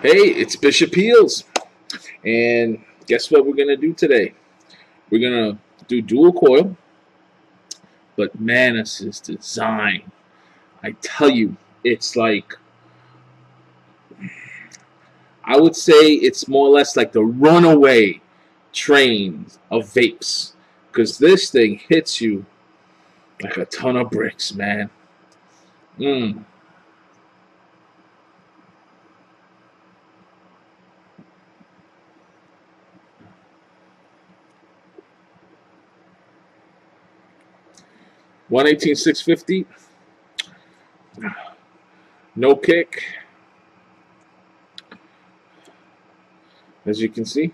Hey, it's Bishopheals, and guess what we're gonna do today? We're gonna do dual coil, but Manos' design, I tell you, it's like, I would say it's more or less like the runaway train of vapes, because this thing hits you like a ton of bricks, man. 118,650, no kick, as you can see.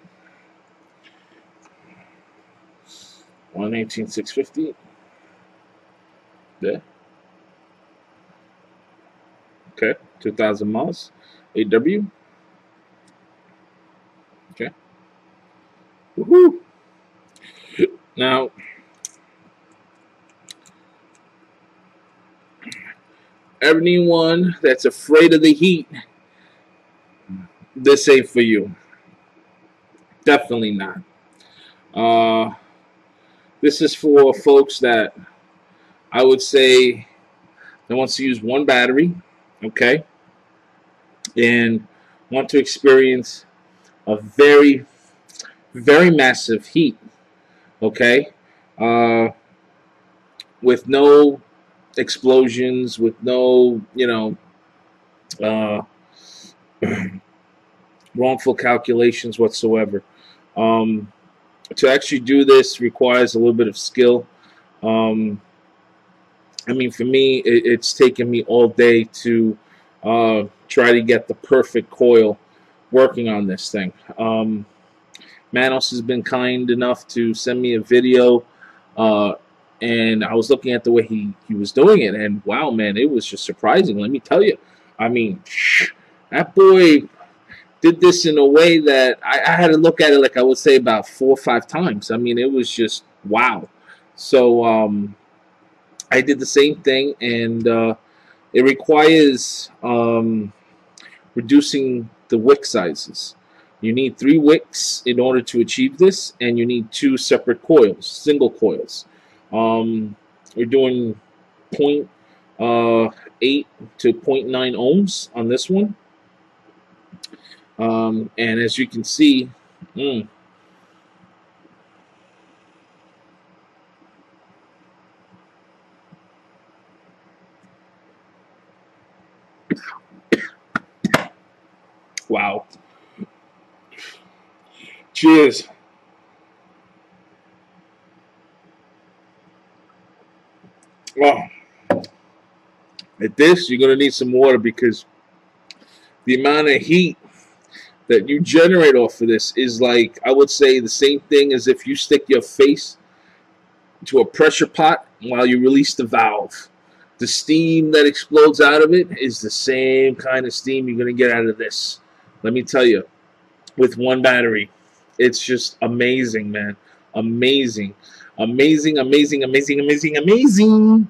118,650. There. Okay, 2,000 miles. AW. Okay. Woohoo! Now, anyone that's afraid of the heat, this ain't for you. Definitely not. This is for folks that I would say that wants to use one battery, okay, and want to experience a very, very massive heat, okay, with no explosions, with no, wrongful calculations whatsoever. To actually do this requires a little bit of skill. I mean, for me, it's taken me all day to try to get the perfect coil working on this thing. Manos has been kind enough to send me a video, and I was looking at the way he was doing it, and wow, man, it was just surprising. Let me tell you. I mean, that boy did this in a way that I had to look at it, like I would say, about 4 or 5 times. I mean, it was just wow. So I did the same thing, and it requires reducing the wick sizes. You need 3 wicks in order to achieve this, and you need 2 separate coils, single coils. We're doing 0.8 to 0.9 ohms on this one. And as you can see, wow. Cheers. Well, at this, you're going to need some water, because the amount of heat that you generate off of this is, like, I would say, the same thing as if you stick your face to a pressure pot while you release the valve. The steam that explodes out of it is the same kind of steam you're going to get out of this. Let me tell you, with one battery, it's just amazing, man. Amazing. Amazing, amazing, amazing, amazing, amazing.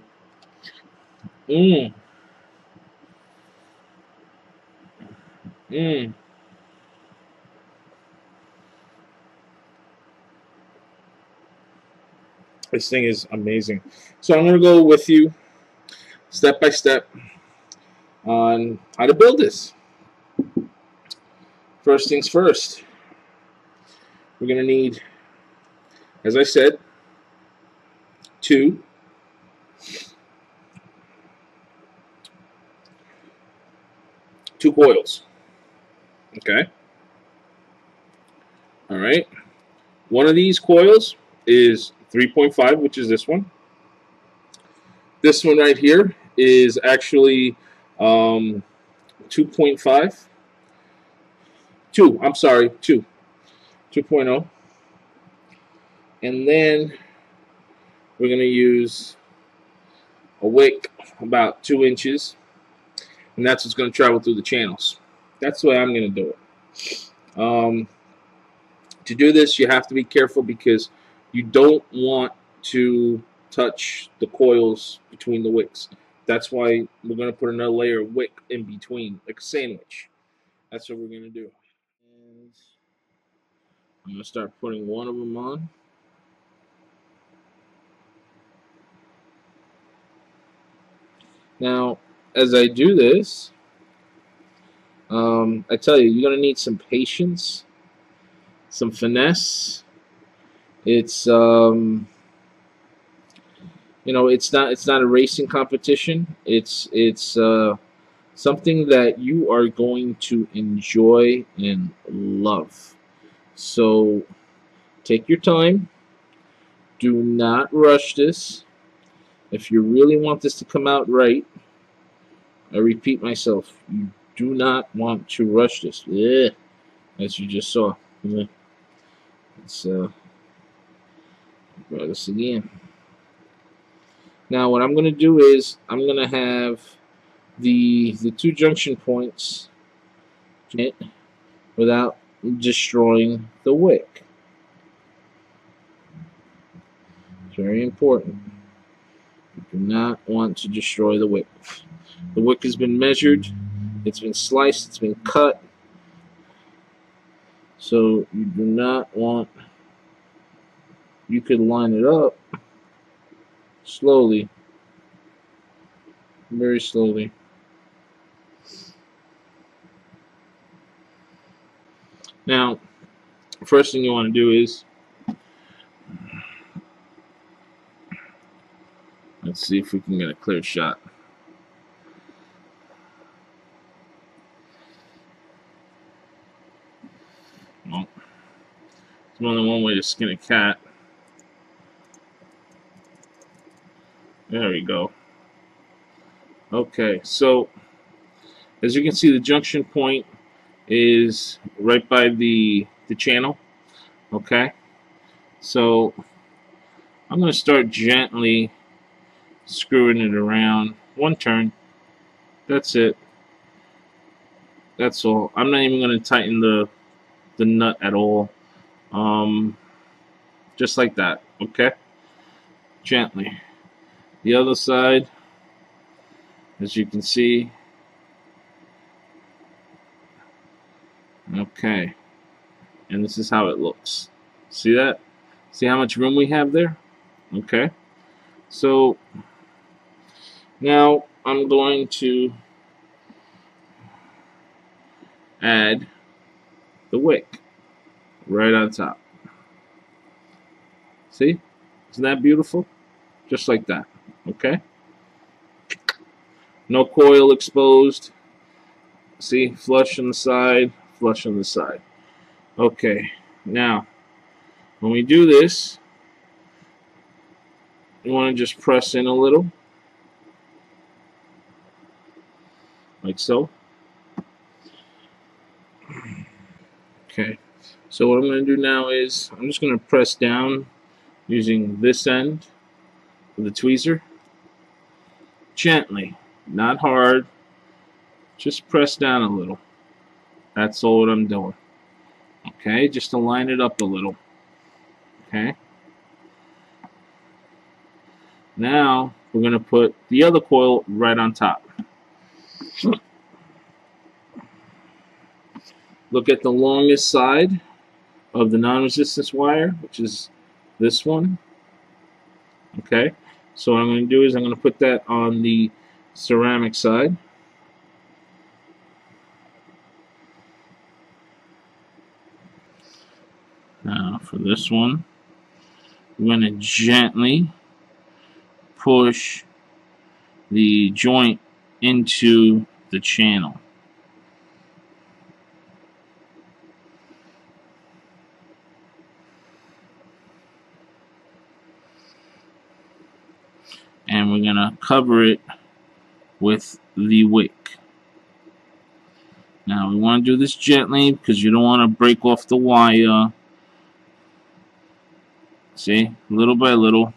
This thing is amazing. So I'm going to go with you step by step on how to build this. First things first, we're going to need, as I said, 2 coils. Okay. All right. One of these coils is 3.5, which is this one. This one right here is actually 2.5. 2, I'm sorry, 2.0. And then we're going to use a wick about 2 inches, and that's what's going to travel through the channels. That's the way I'm going to do it. To do this, you have to be careful, because you don't want to touch the coils between the wicks. That's why we're going to put another layer of wick in between, like a sandwich. That's what we're going to do. And I'm going to start putting one of them on. Now, as I do this, I tell you, you're going to need some patience, some finesse. It's you know, it's not a racing competition. It's something that you are going to enjoy and love. So take your time. Do not rush this. If you really want this to come out right, I repeat myself, you do not want to rush this. Ugh, as you just saw. Let's try this again. Now what I'm going to do is I'm going to have the two junction points without destroying the wick. It's very important. You do not want to destroy the wick. The wick has been measured, it's been sliced, it's been cut. So you do not want, you could line it up slowly, very slowly. Now, first thing you want to do is, let's see if we can get a clear shot. Well, there's only one way to skin a cat. There we go. Okay, so as you can see, the junction point is right by the channel. Okay, so I'm going to start gently screwing it around. One turn. That's it. That's all. I'm not even going to tighten the nut at all. Just like that. Okay? Gently. The other side, as you can see. Okay. And this is how it looks. See that? See how much room we have there? Okay. So now I'm going to add the wick right on top. See? Isn't that beautiful? Just like that. Okay? No coil exposed. See? Flush on the side, flush on the side. Okay. Now, when we do this, you want to just press in a little. Like so. Okay. So what I'm going to do now is I'm just going to press down using this end of the tweezer. Gently. Not hard. Just press down a little. That's all what I'm doing. Okay, just to line it up a little. Okay. Now we're going to put the other coil right on top. Look at the longest side of the non-resistance wire, which is this one. Okay. So what I'm going to do is I'm going to put that on the ceramic side. Now for this one, we're going to gently push the joint into the channel. And we're going to cover it with the wick. Now we want to do this gently because you don't want to break off the wire. See, little by little,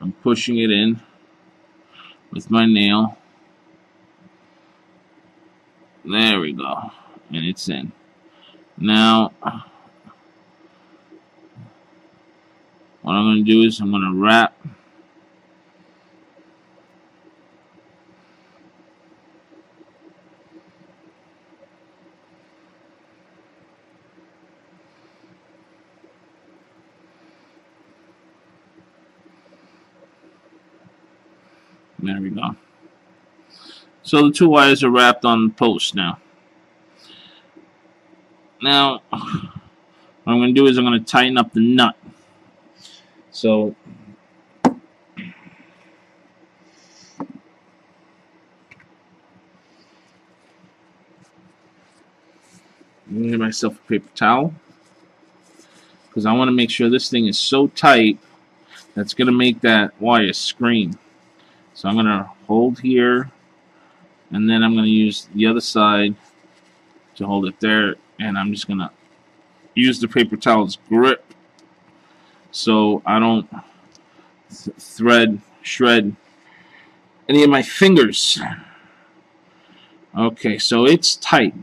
I'm pushing it in with my nail. There we go. And it's in. Now, what I'm going to do is I'm going to wrap There we go. So the two wires are wrapped on the post now. Now, what I'm going to do is I'm going to tighten up the nut. So, I'm going to get myself a paper towel, because I want to make sure this thing is so tight that's going to make that wire scream. So I'm going to hold here, and then I'm going to use the other side to hold it there, and I'm just going to use the paper towel's grip so I don't shred any of my fingers. Okay, so it's tight.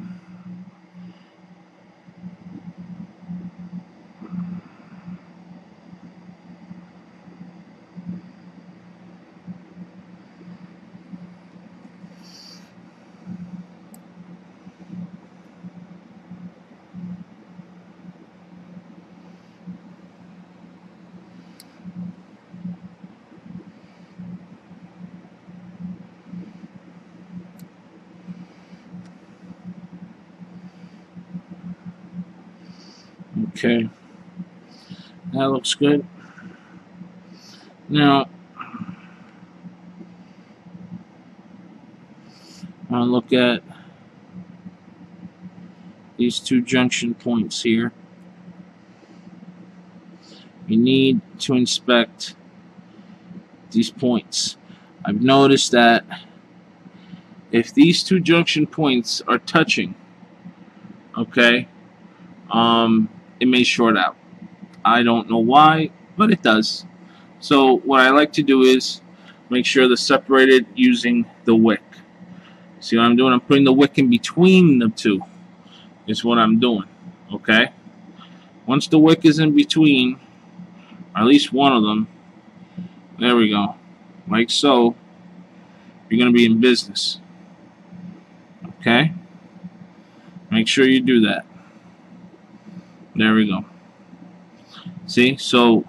Okay, that looks good. Now, I'll look at these two junction points here. You need to inspect these points. I've noticed that if these two junction points are touching, okay, it may short out. I don't know why, but it does. So what I like to do is make sure they're separated using the wick. See what I'm doing? I'm putting the wick in between the two is what I'm doing, okay? Once the wick is in between, or at least one of them, there we go, like so, you're going to be in business, okay? Make sure you do that. There we go. See, so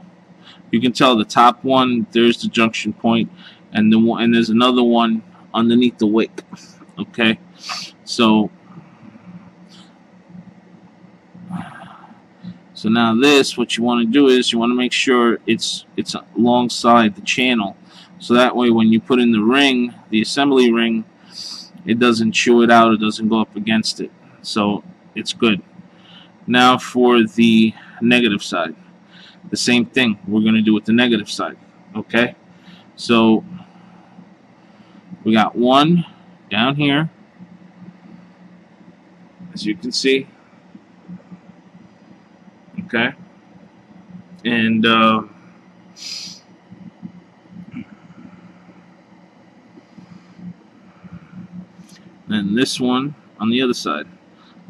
you can tell the top one, there's the junction point, and there's another one underneath the wick. Okay, so now this, what you want to do is you want to make sure it's alongside the channel, so that way when you put in the ring, the assembly ring, it doesn't chew it out, it doesn't go up against it, so it's good. Now for the negative side, the same thing we're going to do with the negative side. Okay, so we got one down here, as you can see. Okay, and then this one on the other side.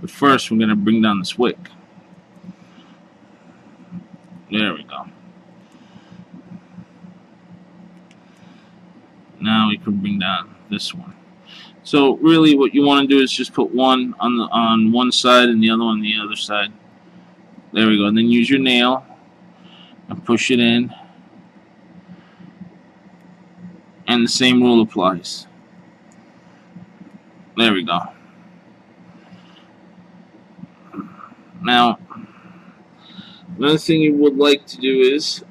But first we're going to bring down this wick. There we go. Now we can bring down this one. So really what you want to do is just put one on one side and the other one on the other side. There we go. And then use your nail and push it in. And the same rule applies. There we go. Now, another thing you would like to do is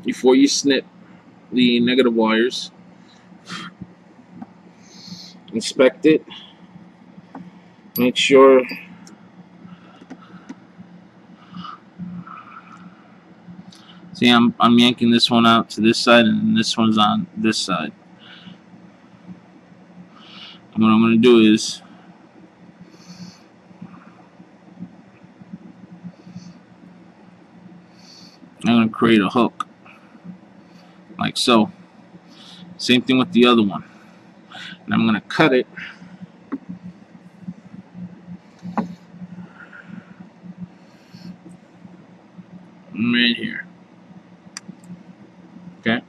before you snip the negative wires, inspect it, make sure see I'm yanking this one out to this side and this one's on this side. And what I'm going to do is I'm going to create a hook like so. Same thing with the other one. And I'm going to cut it right here. Okay?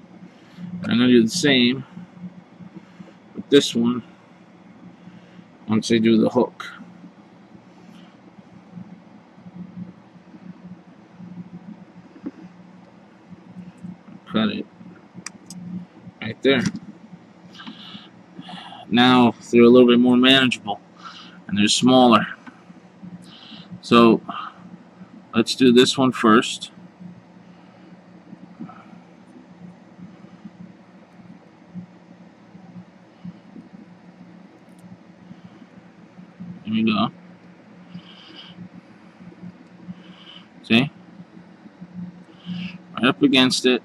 And I'm going to do the same with this one once I do the hook. right there. Now they're a little bit more manageable and they're smaller. So let's do this one first. Here we go. See? Right up against it.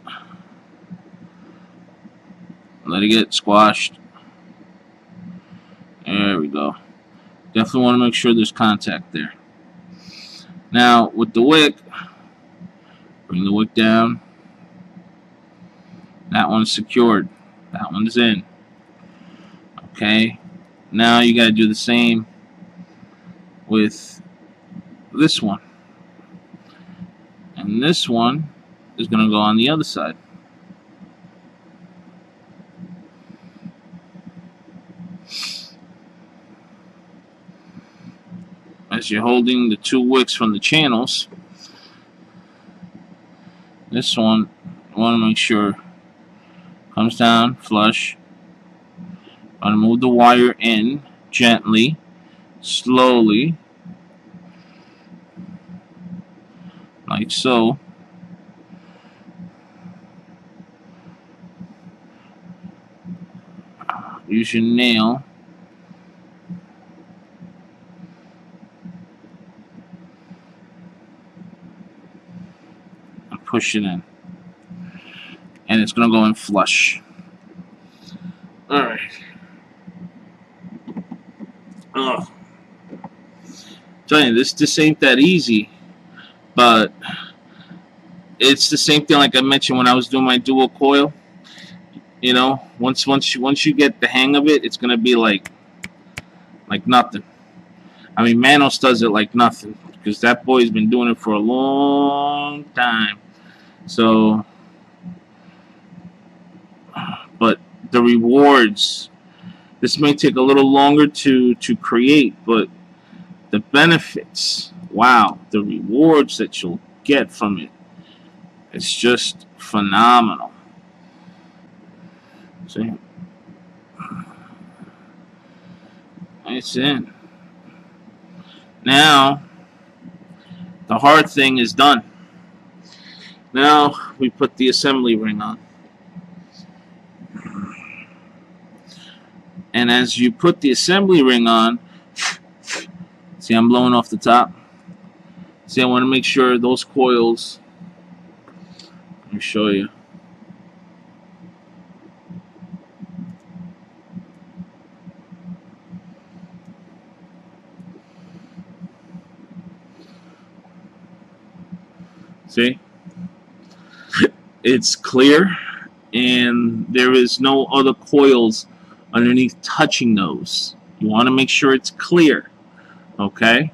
Let it get squashed. There we go. Definitely want to make sure there's contact there. Now, with the wick, bring the wick down. That one's secured. That one's in. Okay. Now you got to do the same with this one. And this one is going to go on the other side. As you're holding the two wicks from the channels, this one, you want to make sure comes down flush. I'm going to move the wire in gently, slowly, like so. Use your nail. And push it in. And it's going to go in flush. Alright. Oh. Tell you, this ain't that easy. But it's the same thing like I mentioned when I was doing my dual coil. You know, once you get the hang of it, it's gonna be like nothing. I mean, Manos does it like nothing because that boy's been doing it for a long time. So, but the rewards, this may take a little longer to create, but the benefits, wow, the rewards that you'll get from it, it's just phenomenal. See? It's in. Now, the hard thing is done. Now, we put the assembly ring on. And as you put the assembly ring on, see, I'm blowing off the top. See, I want to make sure those coils, let me show you. See? It's clear, and there is no other coils underneath touching those. You want to make sure it's clear. Okay?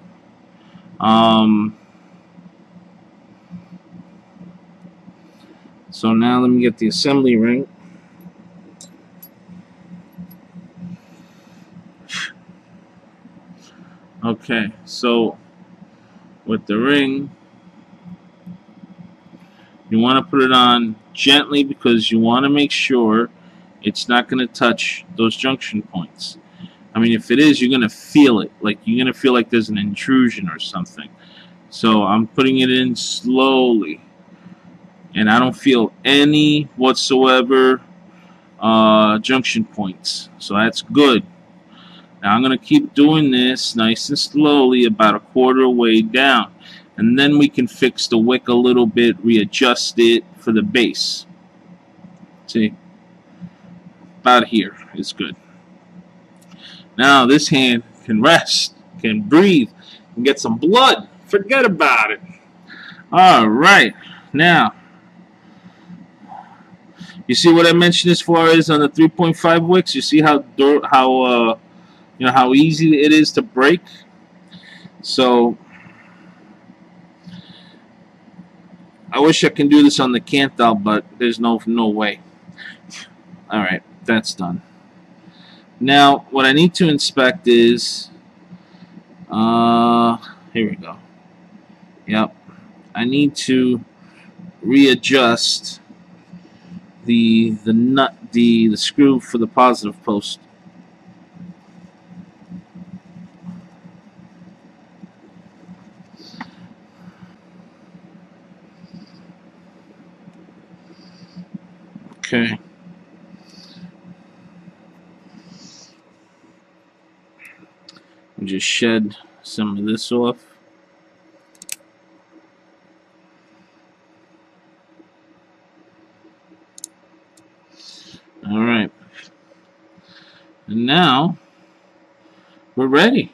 So now let me get the assembly ring. Okay, so with the ring, you want to put it on gently because you want to make sure it's not going to touch those junction points. I mean, if it is, you're going to feel it. Like, you're going to feel like there's an intrusion or something. So I'm putting it in slowly. And I don't feel any whatsoever junction points. So that's good. Now I'm going to keep doing this nice and slowly about a quarter way down. And then we can fix the wick a little bit, readjust it for the base. See? About here is good. Now this hand can rest, can breathe, can get some blood. Forget about it. Alright. Now, you see what I mentioned as far as on the 3.5 wicks? You see how easy it is to break? So I wish I can do this on the Canthal, but there's no way. Alright, that's done. Now, what I need to inspect is, here we go. Yep. I need to readjust the nut, the screw for the positive post. Okay. Just shed some of this off. All right. And now we're ready.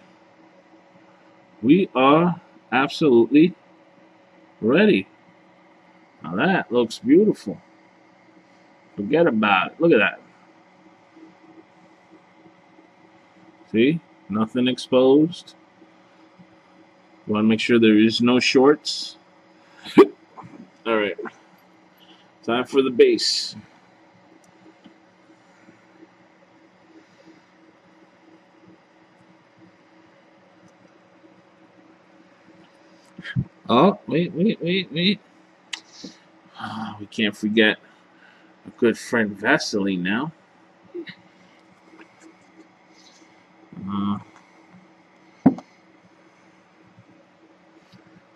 We are absolutely ready. Now that looks beautiful. Forget about it. Look at that. See? Nothing exposed. You want to make sure there is no shorts. Alright. Time for the base. Oh, wait. Oh, we can't forget a good friend Vaseline now.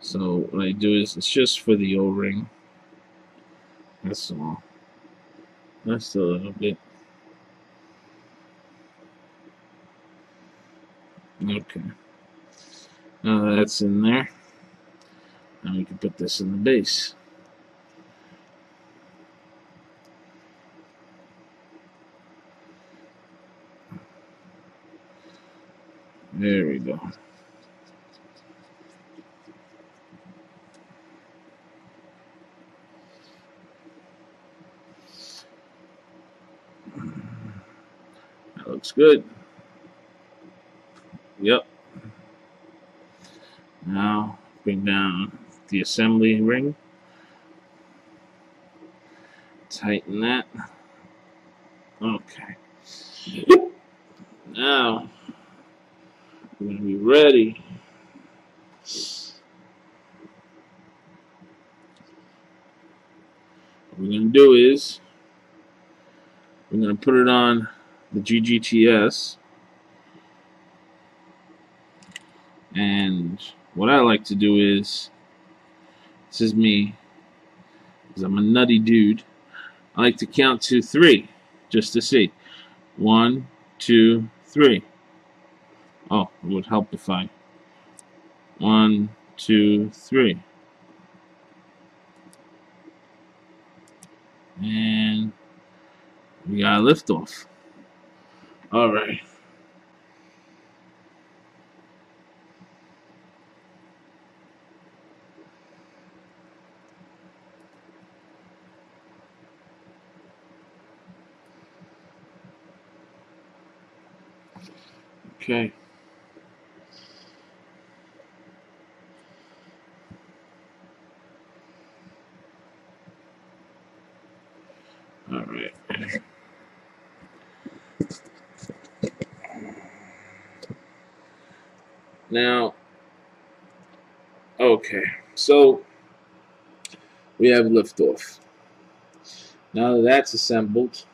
So what I do is, it's just for the O-ring. That's all. Just a little bit. Okay. Now that's in there. Now we can put this in the base. There we go. That looks good. Yep. Now bring down the assembly ring. Tighten that. Okay. Now we're going to be ready. What we're going to do is we're going to put it on the GGTS. And what I like to do is, this is me, because I'm a nutty dude, I like to count to 3 just to see. 1, 2, 3. Oh, it would help if I 1, 2, 3. And we got a lift off. Alright. Okay. Alright. Now, okay, so we have liftoff. Now that that's assembled,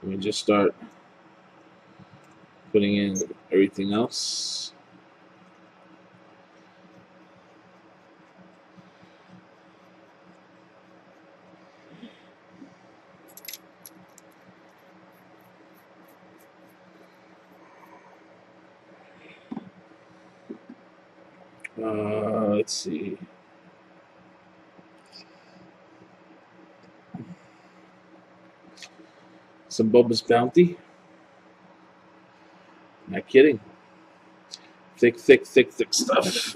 we just start putting in everything else. Let's see. Some Bubba's Bounty. Not kidding. Thick stuff.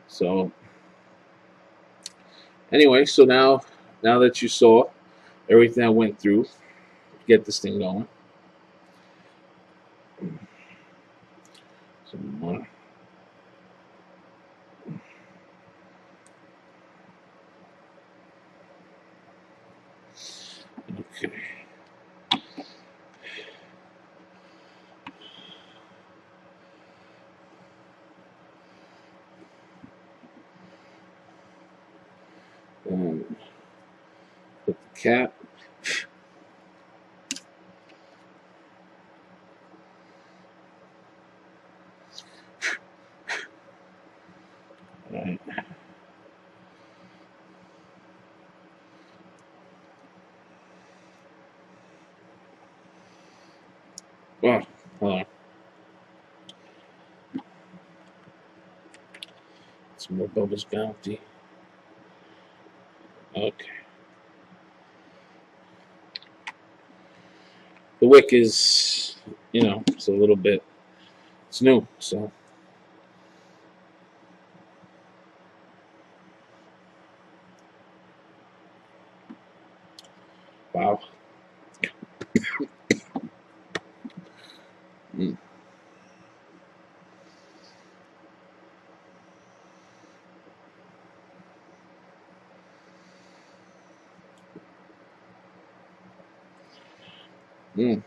So, anyway, so now that you saw everything I went through to get this thing going. Some more. Okay. Put the cap. All right. Oh, hold on. Some more bubbles bounty. Okay. The wick is, you know, it's a little bit, it's new, so. Wow. Mm. Mm.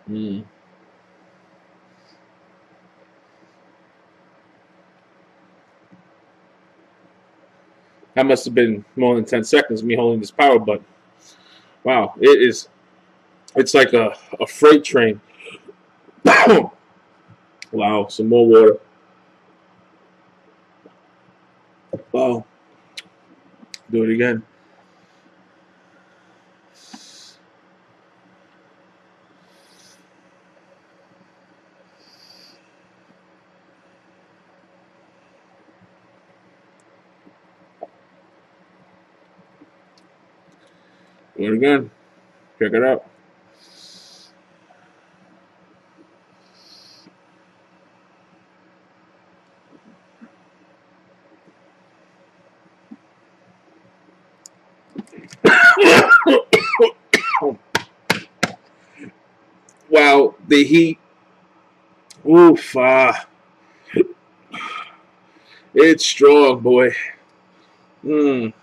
Mm. That must have been more than 10 seconds of me holding this power button. Wow, it's like a freight train. Wow, some more water. Wow. Do it again. Do it again. Check it out. Wow, the heat. Oof. It's strong, boy. Mm.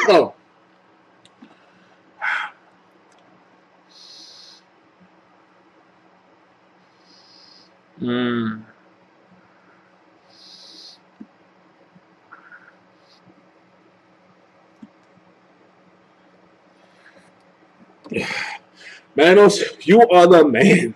Oh. Mm. Manos, you are the man.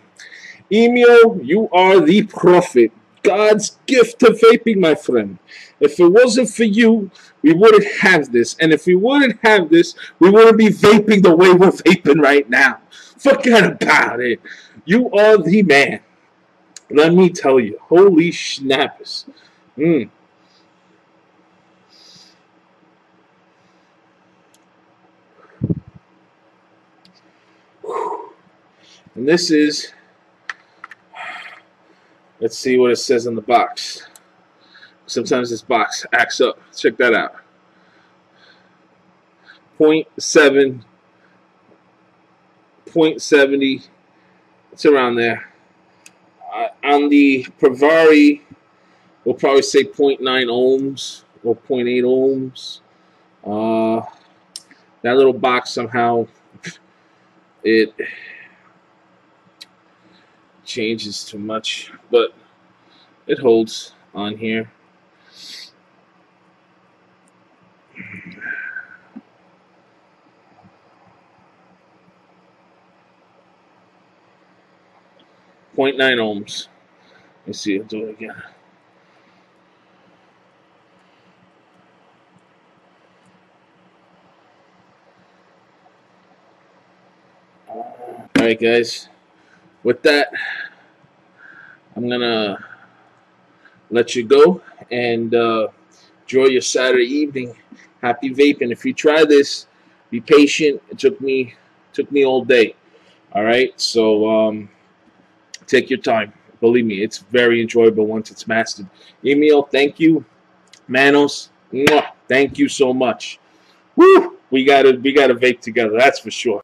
Imeo, you are the prophet. God's gift to vaping, my friend. If it wasn't for you, we wouldn't have this. And if we wouldn't have this, we wouldn't be vaping the way we're vaping right now. Forget about it. You are the man. Let me tell you. Holy snappers. Mm. And this is, let's see what it says on the box. Sometimes this box acts up. Check that out. 0.7, 0.70. It's around there. On the Pravari, we'll probably say 0.9 ohms or 0.8 ohms. That little box somehow it changes too much, but it holds on here. .9 ohms. Let's see, I'll do it again. Alright guys, with that, I'm gonna let you go and enjoy your Saturday evening. Happy vaping. If you try this, be patient. It took me all day. Alright, so take your time. Believe me, it's very enjoyable once it's mastered. Emil, thank you. Manos, mwah, thank you so much. Woo! We gotta vape together, that's for sure.